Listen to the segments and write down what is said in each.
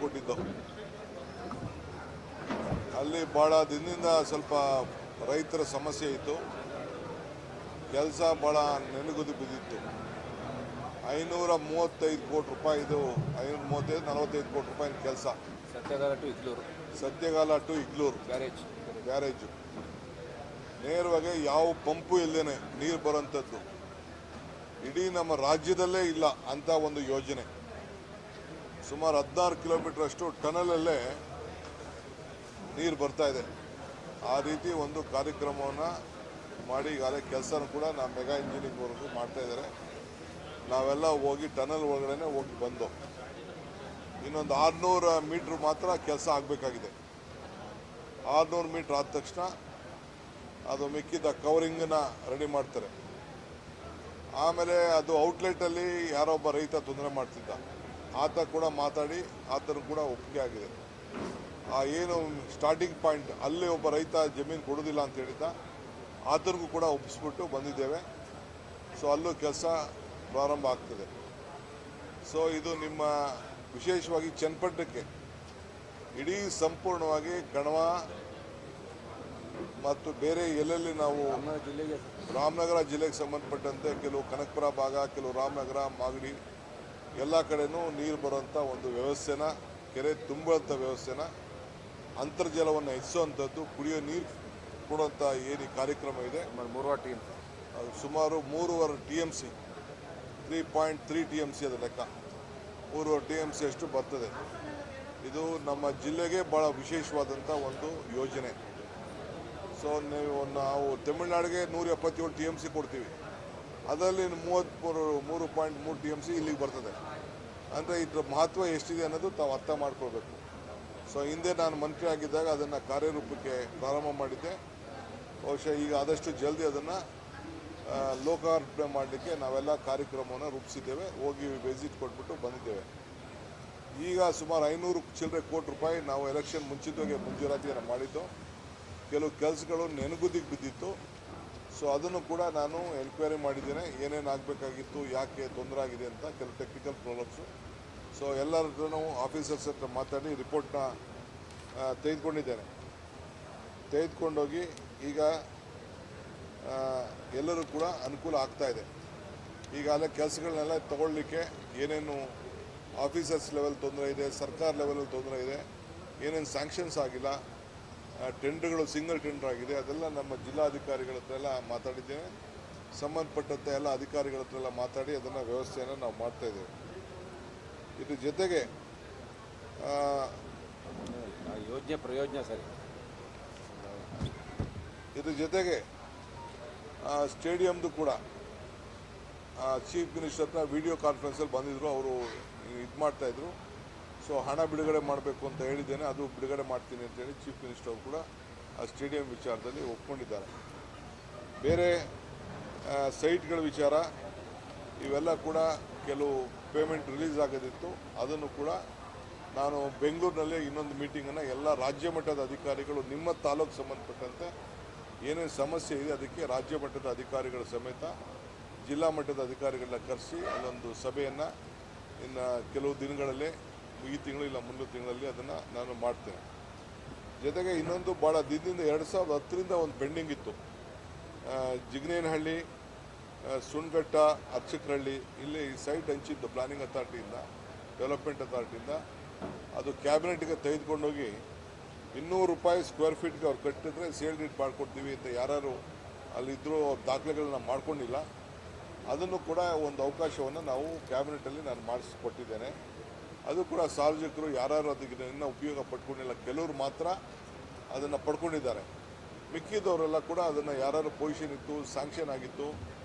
ಕೊಟ್ಟಿದ್ದು. ಅಲ್ಲಿ ಭಾಳ ದಿನದಿಂದ ಸ್ವಲ್ಪ ರೈತರ ಸಮಸ್ಯೆ ಇತ್ತು. ಕೆಲಸ ಭಾಳ ನೆನೆಗುದಿ ಬಿದ್ದಿತ್ತು. 535 ಕೋಟಿ ರೂಪಾಯಿದು 535 ಕೋಟಿ ರೂಪಾಯಿನ ಕೆಲಸ. ಸತ್ಯಗಾಲ ಟು ಇಗ್ಲೂರು ಬ್ಯಾರೇಜು ನೇರವಾಗಿ ಯಾವ ಪಂಪು ಇಲ್ಲದೇನೆ ನೀರು ಬರೋಂಥದ್ದು ಇಡೀ ನಮ್ಮ ರಾಜ್ಯದಲ್ಲೇ ಇಲ್ಲ ಅಂತ ಒಂದು ಯೋಜನೆ. ಸುಮಾರು 16 ಕಿಲೋಮೀಟರ್ ಅಷ್ಟು ಟನಲಲ್ಲೇ ನೀರು ಬರ್ತಾ ಇದೆ. ಆ ರೀತಿ ಒಂದು ಕಾರ್ಯಕ್ರಮವನ್ನು ಮಾಡಿ ಈಗಾಗಲೇ ಕೆಲಸನೂ ಕೂಡ ನಾವು ಮೆಗಾ ಇಂಜಿನಿಯರಿಂಗ್ವರೆಗೂ ಮಾಡ್ತಾ ಇದ್ದಾರೆ. ನಾವೆಲ್ಲ ಹೋಗಿ ಟನಲ್ ಒಳಗಡೆ ಹೋಗಿ ಬಂದು ಇನ್ನೊಂದು 600 ಮೀಟ್ರ್ ಮಾತ್ರ ಕೆಲಸ ಆಗಬೇಕಾಗಿದೆ. 600 ಮೀಟ್ರ್ ಆದ ತಕ್ಷಣ ಅದು ಮಿಕ್ಕಿದ ಕವರಿಂಗನ್ನ ರೆಡಿ ಮಾಡ್ತಾರೆ. ಆಮೇಲೆ ಅದು ಔಟ್ಲೆಟಲ್ಲಿ ಯಾರೊಬ್ಬ ರೈತ ತೊಂದರೆ ಮಾಡ್ತಿದ್ದ, ಆತ ಕೂಡ ಮಾತಾಡಿ ಆತನು ಕೂಡ ಒಪ್ಪಿಗೆ ಆಗಿದೆ. ಆ ಏನು ಸ್ಟಾರ್ಟಿಂಗ್ ಪಾಯಿಂಟ್ ಅಲ್ಲಿ ಒಬ್ಬ ರೈತ ಜಮೀನು ಕೊಡೋದಿಲ್ಲ ಅಂತ ಹೇಳಿದ್ದ, ಆತನಿಗೂ ಕೂಡ ಒಪ್ಪಿಸ್ಬಿಟ್ಟು ಬಂದಿದ್ದೇವೆ. ಸೊ ಅಲ್ಲೂ ಕೆಲಸ ಪ್ರಾರಂಭ ಆಗ್ತದೆ. ಸೊ ಇದು ನಿಮ್ಮ ವಿಶೇಷವಾಗಿ ಚನ್ನಪಟ್ಟಣಕ್ಕೆ ಇಡೀ ಸಂಪೂರ್ಣವಾಗಿ ಕಣವ ಮತ್ತು ಬೇರೆ ಎಲ್ಲೆಲ್ಲಿ ನಾವು ರಾಮನಗರ ಜಿಲ್ಲೆಗೆ ಸಂಬಂಧಪಟ್ಟಂತೆ ಕೆಲವು ಕನಕಪುರ ಭಾಗ, ಕೆಲವು ರಾಮನಗರ, ಮಾಗಡಿ ಎಲ್ಲ ಕಡೆನೂ ನೀರು ಬರುವಂಥ ಒಂದು ವ್ಯವಸ್ಥೆನ, ಕೆರೆ ತುಂಬುವಂಥ ವ್ಯವಸ್ಥೆನ, ಅಂತರ್ಜಲವನ್ನು ಹೆಚ್ಚಿಸುವಂಥದ್ದು, ಕುಡಿಯೋ ನೀರು ಕೊಡುವಂಥ ಏನು ಕಾರ್ಯಕ್ರಮ ಇದೆ. ಸುಮಾರು 3.5 TMC 3.3 TMC ಅದು ಲೆಕ್ಕ 3.5 TMC ಅಷ್ಟು ಬರ್ತದೆ. ಇದು ನಮ್ಮ ಜಿಲ್ಲೆಗೆ ಭಾಳ ವಿಶೇಷವಾದಂಥ ಒಂದು ಯೋಜನೆ. ಸೊ ನಾವು ತಮಿಳುನಾಡಿಗೆ 177 TMC ಕೊಡ್ತೀವಿ, ಅದರಲ್ಲಿ 3.3 TMC ಇಲ್ಲಿಗೆ ಬರ್ತದೆ. ಅಂದರೆ ಇದರ ಮಹತ್ವ ಎಷ್ಟಿದೆ ಅನ್ನೋದು ತಾವು ಅರ್ಥ ಮಾಡ್ಕೊಳ್ಬೇಕು. ಸೊ ಹಿಂದೆ ನಾನು ಮಂತ್ರಿ ಆಗಿದ್ದಾಗ ಅದನ್ನು ಕಾರ್ಯರೂಪಕ್ಕೆ ಪ್ರಾರಂಭ ಮಾಡಿದ್ದೆ. ಬಹುಶಃ ಈಗ ಆದಷ್ಟು ಜಲ್ದಿ ಅದನ್ನು ಲೋಕಾರ್ಪಣೆ ಮಾಡಲಿಕ್ಕೆ ನಾವೆಲ್ಲ ಕಾರ್ಯಕ್ರಮವನ್ನು ರೂಪಿಸಿದ್ದೇವೆ. ಹೋಗಿ ವಿಸಿಟ್ ಕೊಟ್ಬಿಟ್ಟು ಬಂದಿದ್ದೇವೆ. ಈಗ ಸುಮಾರು 500 ಚಿಲ್ಲರೆ ಕೋಟಿ ರೂಪಾಯಿ ನಾವು ಎಲೆಕ್ಷನ್ ಮುಂಚಿತವಾಗಿ ಮಂಜೂರಾತಿಯನ್ನು ಮಾಡಿದ್ದು. ಕೆಲವು ಕೆಲಸಗಳು ನೆನಗುದಿಗೆ ಬಿದ್ದಿತ್ತು. ಸೊ ಅದನ್ನು ಕೂಡ ನಾನು ಎನ್ಕ್ವೈರಿ ಮಾಡಿದ್ದೇನೆ, ಏನೇನು ಆಗಬೇಕಾಗಿತ್ತು, ಯಾಕೆ ತೊಂದರೆ ಆಗಿದೆ ಅಂತ, ಕೆಲವು ಟೆಕ್ನಿಕಲ್ ಪ್ರಾಬ್ಲಮ್ಸು. ಸೊ ಎಲ್ಲರ ಹತ್ರನೂ ಆಫೀಸರ್ಸ್ ಹತ್ರ ಮಾತಾಡಿ ರಿಪೋರ್ಟ್ನ ತೆಗೆದುಕೊಂಡಿದ್ದೇನೆ. ತೆಗೆದುಕೊಂಡೋಗಿ ಈಗ ಎಲ್ಲರೂ ಕೂಡ ಅನುಕೂಲ ಆಗ್ತಾ ಇದೆ. ಈಗಾಗಲೇ ಕೆಲಸಗಳನ್ನೆಲ್ಲ ತಗೊಳ್ಳಿಕ್ಕೆ ಏನೇನು ಆಫೀಸರ್ಸ್ ಲೆವೆಲ್ ತೊಂದರೆ ಇದೆ, ಸರ್ಕಾರ ಲೆವೆಲಲ್ಲಿ ತೊಂದರೆ ಇದೆ, ಏನೇನು ಸ್ಯಾಂಕ್ಷನ್ಸ್ ಆಗಿಲ್ಲ, ಟೆಂಡರ್ಗಳು ಸಿಂಗಲ್ ಟೆಂಡರ್ ಆಗಿದೆ, ಅದೆಲ್ಲ ನಮ್ಮ ಜಿಲ್ಲಾಧಿಕಾರಿಗಳ ಹತ್ರ ಎಲ್ಲ ಮಾತಾಡಿದ್ದೇನೆ. ಸಂಬಂಧಪಟ್ಟಂತೆ ಎಲ್ಲ ಅಧಿಕಾರಿಗಳ ಹತ್ರ ಎಲ್ಲ ಮಾತಾಡಿ ಅದನ್ನು ವ್ಯವಸ್ಥೆಯನ್ನು ನಾವು ಮಾಡ್ತಾಯಿದ್ದೇವೆ. ಇದ್ರ ಜೊತೆಗೆ ಯೋಜನೆ ಪ್ರಯೋಜನ ಸರಿ. ಇದ್ರ ಜೊತೆಗೆ ಸ್ಟೇಡಿಯಮ್ದು ಕೂಡ ಚೀಫ್ ಮಿನಿಸ್ಟರ್ ಹತ್ರ ವಿಡಿಯೋ ಕಾನ್ಫರೆನ್ಸಲ್ಲಿ ಬಂದಿದ್ದರು. ಅವರು ಇದು ಮಾಡ್ತಾಯಿದ್ರು. ಸೊ ಹಣ ಬಿಡುಗಡೆ ಮಾಡಬೇಕು ಅಂತ ಹೇಳಿದ್ದೇನೆ, ಅದು ಬಿಡುಗಡೆ ಮಾಡ್ತೀನಿ ಅಂತೇಳಿ ಚೀಫ್ ಮಿನಿಸ್ಟರ್ ಅವರು ಕೂಡ ಆ ಸ್ಟೇಡಿಯಂ ವಿಚಾರದಲ್ಲಿ ಒಪ್ಕೊಂಡಿದ್ದಾರೆ. ಬೇರೆ ಸೈಟ್ಗಳ ವಿಚಾರ ಇವೆಲ್ಲ ಕೂಡ ಕೆಲವು ಪೇಮೆಂಟ್ ರಿಲೀಸ್ ಆಗೋದಿತ್ತು. ಅದನ್ನು ಕೂಡ ನಾನು ಬೆಂಗಳೂರಿನಲ್ಲಿ ಇನ್ನೊಂದು ಮೀಟಿಂಗನ್ನು ಎಲ್ಲ ರಾಜ್ಯ ಮಟ್ಟದ ಅಧಿಕಾರಿಗಳು, ನಿಮ್ಮ ತಾಲೂಕು ಸಂಬಂಧಪಟ್ಟಂತೆ ಏನೇನು ಸಮಸ್ಯೆ ಇದೆ ಅದಕ್ಕೆ ರಾಜ್ಯ ಮಟ್ಟದ ಅಧಿಕಾರಿಗಳ ಸಮೇತ ಜಿಲ್ಲಾ ಮಟ್ಟದ ಅಧಿಕಾರಿಗಳನ್ನ ಕರೆಸಿ ಅಲ್ಲೊಂದು ಸಭೆಯನ್ನು ಇನ್ನು ಕೆಲವು ದಿನಗಳಲ್ಲೇ, ಈ ತಿಂಗಳು ಇಲ್ಲ ಮುಂದಿನ ತಿಂಗಳಲ್ಲಿ ಅದನ್ನು ನಾನು ಮಾಡ್ತೇನೆ. ಜೊತೆಗೆ ಇನ್ನೊಂದು ಭಾಳ ದಿನದಿಂದ 2010ರಿಂದ ಒಂದು ಪೆಂಡಿಂಗ್ ಇತ್ತು. ಜಿಗನೇನಹಳ್ಳಿ, ಸುಣ್ಘಟ್ಟ, ಅರ್ಚಕರಹಳ್ಳಿ ಇಲ್ಲಿ ಸೈಟ್ ಹಂಚಿದ್ದು ಪ್ಲಾನಿಂಗ್ ಅಥಾರಿಟಿಯಿಂದ, ಡೆವಲಪ್ಮೆಂಟ್ ಅಥಾರಿಟಿಯಿಂದ. ಅದು ಕ್ಯಾಬಿನೆಟ್ಗೆ ತೆಗೆದುಕೊಂಡೋಗಿ 200 ರೂಪಾಯಿ ಸ್ಕ್ವೇರ್ ಫೀಟ್ಗೆ ಅವ್ರು ಕಟ್ಟಿದ್ರೆ ಸೇಲ್ ಡೀಡ್ ಮಾಡಿಕೊಡ್ತೀವಿ ಅಂತ ಯಾರು ಅಲ್ಲಿದ್ದರೂ ಅವ್ರ ದಾಖಲೆಗಳನ್ನ ಮಾಡ್ಕೊಂಡಿಲ್ಲ. ಅದನ್ನು ಕೂಡ ಒಂದು ಅವಕಾಶವನ್ನು ನಾವು ಕ್ಯಾಬಿನೆಟಲ್ಲಿ ನಾನು ಮಾಡಿಸ್ಕೊಟ್ಟಿದ್ದೇನೆ. ಅದು ಕೂಡ ಸಾರ್ವಜನಿಕರು ಯಾರು ಅದಕ್ಕೆ ಇನ್ನೂ ಉಪಯೋಗ ಪಡ್ಕೊಂಡಿಲ್ಲ, ಕೆಲವರು ಮಾತ್ರ ಅದನ್ನು ಪಡ್ಕೊಂಡಿದ್ದಾರೆ. ಮಿಕ್ಕಿದವರೆಲ್ಲ ಕೂಡ ಅದನ್ನು ಯಾರು ಪೊಸಿಷನ್ ಇತ್ತು, ಸ್ಯಾಂಕ್ಷನ್ ಆಗಿತ್ತು,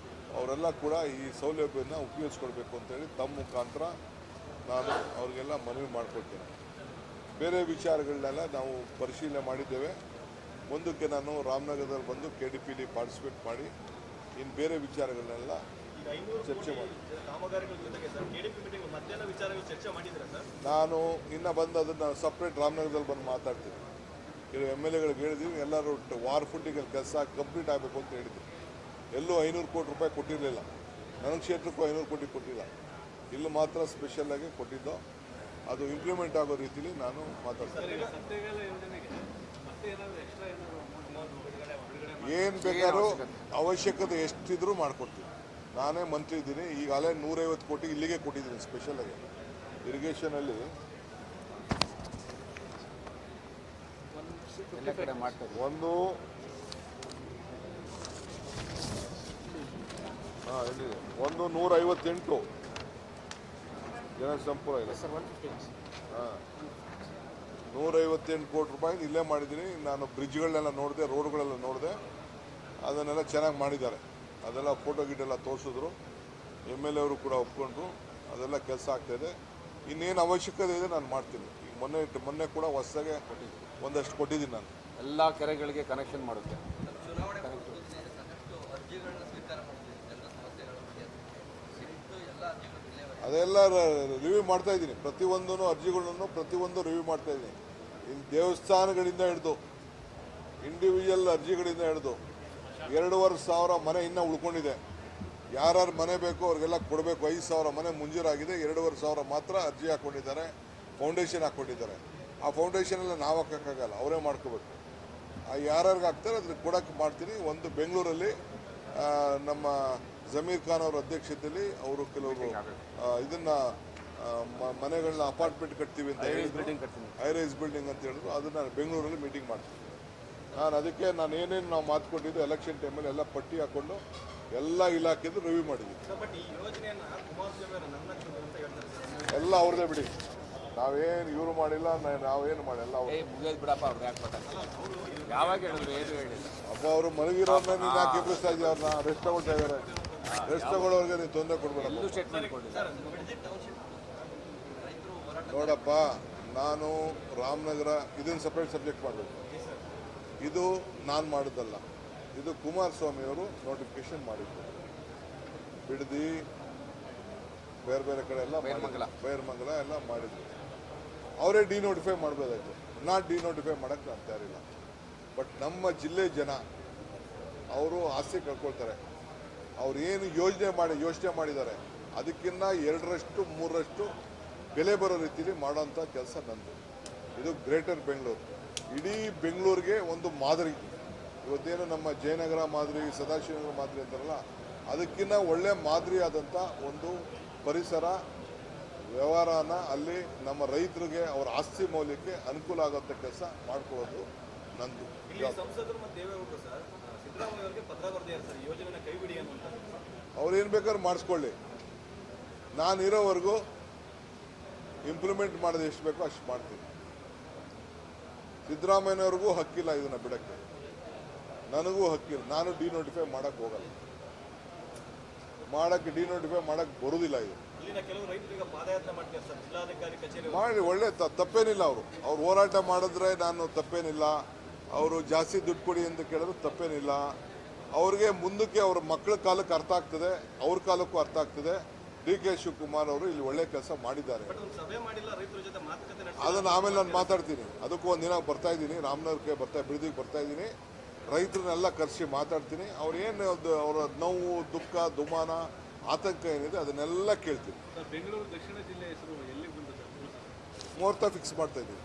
ಅವರೆಲ್ಲ ಕೂಡ ಈ ಸೌಲಭ್ಯವನ್ನು ಉಪಯೋಗಿಸ್ಕೊಳ್ಬೇಕು ಅಂತೇಳಿ ತಮ್ಮ ಮುಖಾಂತರ ನಾನು ಅವ್ರಿಗೆಲ್ಲ ಮನವಿ ಮಾಡಿಕೊಡ್ತೇನೆ. ಬೇರೆ ವಿಚಾರಗಳನ್ನೆಲ್ಲ ನಾವು ಪರಿಶೀಲನೆ ಮಾಡಿದ್ದೇವೆ. ಮುಂದಕ್ಕೆ ನಾನು ರಾಮನಗರದಲ್ಲಿ ಬಂದು KDPಲಿ ಪಾರ್ಟಿಸಿಪೇಟ್ ಮಾಡಿ ಇನ್ನು ಬೇರೆ ವಿಚಾರಗಳನ್ನೆಲ್ಲ ಚರ್ಚೆ ಮಾಡಿ ನಾನು ಇನ್ನು ಬಂದು ಅದನ್ನು ಸಪ್ರೇಟ್ ರಾಮನಗರದಲ್ಲಿ ಬಂದು ಮಾತಾಡ್ತೀನಿ. ಕೆಲವು MLAಗಳಿಗೆ ಹೇಳಿದ್ದೀವಿ, ಎಲ್ಲರೂ ವಾರ್ ಫುಡ್ಡಿಗೆ ಕೆಲಸ ಕಂಪ್ಲೀಟ್ ಆಗಬೇಕು ಅಂತ ಹೇಳಿದ್ವಿ. ಎಲ್ಲೂ 500 ಕೋಟಿ ರೂಪಾಯಿ ಕೊಟ್ಟಿರಲಿಲ್ಲ, ನನ್ನ ಕ್ಷೇತ್ರಕ್ಕೂ 500 ಕೋಟಿ ಕೊಟ್ಟಿಲ್ಲ, ಇಲ್ಲಿ ಮಾತ್ರ ಸ್ಪೆಷಲ್ಲಾಗಿ ಕೊಟ್ಟಿದ್ದು. ಅದು ಇಂಪ್ಲಿಮೆಂಟ್ ಆಗೋ ರೀತಿಲಿ ನಾನು ಮಾತಾಡ್ತೀನಿ. ಏನು ಬೇಕಾದ್ರೂ ಅವಶ್ಯಕತೆ ಎಷ್ಟಿದ್ರೂ ಮಾಡಿಕೊಡ್ತೀನಿ. ನಾನೇ ಮಂತ್ರಿ ಇದ್ದೀನಿ. ಈಗಾಗಲೇ 150 ಕೋಟಿ ಇಲ್ಲಿಗೆ ಕೊಟ್ಟಿದ್ದೀನಿ ಸ್ಪೆಷಲಾಗಿ ಇರಿಗೇಷನಲ್ಲಿ. ಎಲ್ಲ ಕಡೆ ಮಾಡ್ತಾರೆ. ಒಂದು ಎಲ್ಲಿದೆ, ಒಂದು 158 ಜನಸಂಪುರ ಇದೆ. ಹಾಂ, 158 ಕೋಟಿ ರೂಪಾಯಿ ಇಲ್ಲೇ ಮಾಡಿದ್ದೀನಿ. ನಾನು ಬ್ರಿಡ್ಜ್ಗಳನ್ನೆಲ್ಲ ನೋಡಿದೆ, ರೋಡ್ಗಳೆಲ್ಲ ನೋಡಿದೆ, ಅದನ್ನೆಲ್ಲ ಚೆನ್ನಾಗಿ ಮಾಡಿದ್ದಾರೆ. ಅದೆಲ್ಲ ಫೋಟೋ ಗಿಟೆಲ್ಲ ತೋರಿಸಿದ್ರು. MLA ಅವರು ಕೂಡ ಒಪ್ಕೊಂಡ್ರು. ಅದೆಲ್ಲ ಕೆಲಸ ಆಗ್ತಾಯಿದೆ. ಇನ್ನೇನು ಅವಶ್ಯಕತೆ ಇದೆ ನಾನು ಮಾಡ್ತೀನಿ. ಈಗ ಮೊನ್ನೆ ಕೂಡ ಹೊಸದಾಗೆ ಒಂದಷ್ಟು ಕೊಟ್ಟಿದ್ದೀನಿ ನಾನು. ಎಲ್ಲ ಕೆರೆಗಳಿಗೆ ಕನೆಕ್ಷನ್ ಮಾಡುತ್ತೆ. ಅದೆಲ್ಲ ರಿವ್ಯೂ ಮಾಡ್ತಾ ಇದ್ದೀನಿ. ಪ್ರತಿಯೊಂದೂ ಅರ್ಜಿಗಳನ್ನು ರಿವ್ಯೂ ಮಾಡ್ತಾ ಇದ್ದೀನಿ. ಇಲ್ಲಿ ದೇವಸ್ಥಾನಗಳಿಂದ ಹಿಡಿದು ಇಂಡಿವಿಜುವಲ್ ಅರ್ಜಿಗಳಿಂದ ಹಿಡಿದು 2,500 ಮನೆ ಇನ್ನೂ ಉಳ್ಕೊಂಡಿದೆ. ಯಾರ್ಯಾರು ಮನೆ ಬೇಕೋ ಅವ್ರಿಗೆಲ್ಲ ಕೊಡಬೇಕು. 5,000 ಮನೆ ಮುಂಜೂರಾಗಿದೆ. 2,500 ಮಾತ್ರ ಅರ್ಜಿ ಹಾಕ್ಕೊಂಡಿದ್ದಾರೆ, ಫೌಂಡೇಶನ್ ಹಾಕ್ಕೊಂಡಿದ್ದಾರೆ. ಆ ಫೌಂಡೇಶನೆಲ್ಲ ನಾವು ಹಾಕೋಕ್ಕಾಗಲ್ಲ, ಅವರೇ ಮಾಡ್ಕೋಬೇಕು. ಯಾರ್ಯಾರಿಗೆ ಹಾಕ್ತಾರೆ ಅದ್ರ ಕೊಡೋಕ್ಕೆ ಮಾಡ್ತೀನಿ. ಒಂದು ಬೆಂಗಳೂರಲ್ಲಿ ನಮ್ಮ ಜಮೀರ್ ಖಾನ್ ಅವರ ಅಧ್ಯಕ್ಷತೆಯಲ್ಲಿ ಅವರು ಕೆಲವರು ಇದನ್ನು ಮನೆಗಳನ್ನ ಅಪಾರ್ಟ್ಮೆಂಟ್ ಕಟ್ತೀವಿ ಅಂತ ಹೇಳಿದ್ರು, ಹೈ-ರೈಸ್ ಬಿಲ್ಡಿಂಗ್ ಅಂತ ಹೇಳಿದ್ರು. ಅದನ್ನು ಬೆಂಗಳೂರಲ್ಲಿ ಮೀಟಿಂಗ್ ಮಾಡ್ತೀನಿ. ನಾನು ಏನೇನು ನಾವು ಮಾತು ಕೊಟ್ಟಿದ್ದು ಎಲೆಕ್ಷನ್ ಟೈಮಲ್ಲಿ ಎಲ್ಲ ಪಟ್ಟಿ ಹಾಕ್ಕೊಂಡು ಎಲ್ಲ ಇಲಾಖೆದು ರಿವ್ಯೂ ಮಾಡಿದ್ವಿ. ಎಲ್ಲ ಅವ್ರದ್ದೇ ಬಿಡಿ, ನಾವೇನು ಇವರು ಮಾಡಿಲ್ಲ, ನಾವೇನು ಮಾಡಿಲ್ಲ. ಬಿಡಪ್ಪ ಅವ್ರು ಯಾಕೆ ಯಾವಾಗ ಹೇಳಿದ್ರು ಏನು ಹೇಳಿಲ್ಲ. ಅಪ್ಪ ಅವರು ಮಲಗಿರೋನ್ನ ನೀನು ಯಾಕೆ ಎಬ್ಬಿಸ್ತಾ ಇದ್ದೀವಿ? ಅವ್ರನ್ನ ರೆಸ್ಟ್ ತಗೊಳ್ತಾ ಇದ್ದಾರೆ. ರೆಸ್ಟ್ ತಗೊಳ್ಳೋರಿಗೆ ನೀನು ತೊಂದರೆ ಕೊಡ್ಬೇಡ. ನೋಡಪ್ಪ, ನಾನು ರಾಮನಗರ ಇದನ್ನು ಸಪ್ರೇಟ್ ಸಬ್ಜೆಕ್ಟ್ ಮಾಡಬೇಕು. ಇದು ನಾನು ಮಾಡೋದಲ್ಲ, ಇದು ಕುಮಾರಸ್ವಾಮಿ ಅವರು ನೋಟಿಫಿಕೇಶನ್ ಮಾಡಿದ್ರು. ಬಿಡದಿ ಬೇರೆ ಬೇರೆ ಕಡೆ ಎಲ್ಲ ಬೈರಮಂಗಲ ಎಲ್ಲ ಮಾಡಿದ್ರು. ಅವರೇ ಡಿನೋಟಿಫೈ ಮಾಡ್ಬೋದಾಯ್ತು. ಡಿನೋಟಿಫೈ ಮಾಡೋಕ್ಕೆ ನಾನು ತಯಾರಿಲ್ಲ. ಬಟ್ ನಮ್ಮ ಜಿಲ್ಲೆ ಜನ ಅವರು ಆಸೆ ಕಳ್ಕೊಳ್ತಾರೆ. ಅವ್ರು ಏನು ಯೋಚನೆ ಮಾಡಿದ್ದಾರೆ ಅದಕ್ಕಿಂತ 2ರಷ್ಟು 3ರಷ್ಟು ಬೆಲೆ ಬರೋ ರೀತಿಯಲ್ಲಿ ಮಾಡೋಂಥ ಕೆಲಸ ನಂದು. ಇದು ಗ್ರೇಟರ್ ಬೆಂಗಳೂರು, ಇಡೀ ಬೆಂಗಳೂರಿಗೆ ಒಂದು ಮಾದರಿ. ಇವತ್ತೇನು ನಮ್ಮ ಜಯನಗರ ಮಾದರಿ, ಸದಾಶಿವನಗರ ಮಾದರಿ ಅಂತಾರಲ್ಲ, ಅದಕ್ಕಿಂತ ಒಳ್ಳೆ ಮಾದರಿಯಾದಂಥ ಒಂದು ಪರಿಸರ ವ್ಯವಹಾರನ ಅಲ್ಲಿ ನಮ್ಮ ರೈತರಿಗೆ ಅವರ ಆಸ್ತಿ ಮೌಲ್ಯಕ್ಕೆ ಅನುಕೂಲ ಆಗೋಂಥ ಕೆಲಸ ಮಾಡ್ಕೊಳ್ಳೋದು ನಂದು. ಅವ್ರು ಏನು ಬೇಕಾದ್ರೂ ಮಾಡಿಸ್ಕೊಳ್ಳಿ. ನಾನು ಇರೋವರೆಗೂ ಇಂಪ್ಲಿಮೆಂಟ್ ಮಾಡೋದು ಎಷ್ಟು ಬೇಕೋ ಅಷ್ಟು ಮಾಡ್ತೀನಿ. ಸಿದ್ದರಾಮಯ್ಯನವ್ರಿಗೂ ಹಕ್ಕಿಲ್ಲ ಇದನ್ನು ಬಿಡೋಕ್ಕೆ, ನನಗೂ ಹಕ್ಕಿಲ್ಲ. ನಾನು ಡಿನೋಟಿಫೈ ಮಾಡೋಕ್ಕೆ ಹೋಗಲ್ಲ, ಡಿನೋಟಿಫೈ ಮಾಡೋಕ್ಕೆ ಬರೋದಿಲ್ಲ. ಇದು ಮಾಡಿ ಒಳ್ಳೆ ತಪ್ಪೇನಿಲ್ಲ. ಅವ್ರು ಹೋರಾಟ ಮಾಡಿದ್ರೆ ನಾನು ತಪ್ಪೇನಿಲ್ಲ. ಅವರು ಜಾಸ್ತಿ ದುಡ್ಡು ಕೊಡಿ ಅಂತ ಕೇಳಿದ್ರು ತಪ್ಪೇನಿಲ್ಲ. ಅವ್ರಿಗೆ ಮುಂದಕ್ಕೆ ಅವ್ರ ಮಕ್ಕಳ ಕಾಲಕ್ಕೆ ಅರ್ಥ ಆಗ್ತದೆ, ಅವ್ರ ಕಾಲಕ್ಕೂ ಅರ್ಥ ಆಗ್ತದೆ. DK ಶಿವಕುಮಾರ್ ಅವರು ಇಲ್ಲಿ ಒಳ್ಳೆ ಕೆಲಸ ಮಾಡಿದ್ದಾರೆ. ಅದನ್ನು ಆಮೇಲೆ ನಾನು ಮಾತಾಡ್ತೀನಿ. ಅದಕ್ಕೂ ಒಂದಿನ ಬರ್ತಾ ಇದ್ದೀನಿ, ರಾಮನಗರಕ್ಕೆ ಬಿಡದಿಗೆ ಬರ್ತಾ ಇದ್ದೀನಿ. ರೈತರನ್ನೆಲ್ಲ ಕರೆಸಿ ಮಾತಾಡ್ತೀನಿ. ಅವ್ರೇನು ಅವರ ನೋವು, ದುಃಖ, ದುಮಾನ, ಆತಂಕ ಏನಿದೆ ಅದನ್ನೆಲ್ಲ ಕೇಳ್ತೀನಿ. ಬೆಂಗಳೂರು ದಕ್ಷಿಣ ಜಿಲ್ಲೆ ಹೆಸರು ಎಲ್ಲಿ ಬಂದಿದೆ? ಮುಹೂರ್ತ ಫಿಕ್ಸ್ ಮಾಡ್ತಾ ಇದ್ದೀನಿ.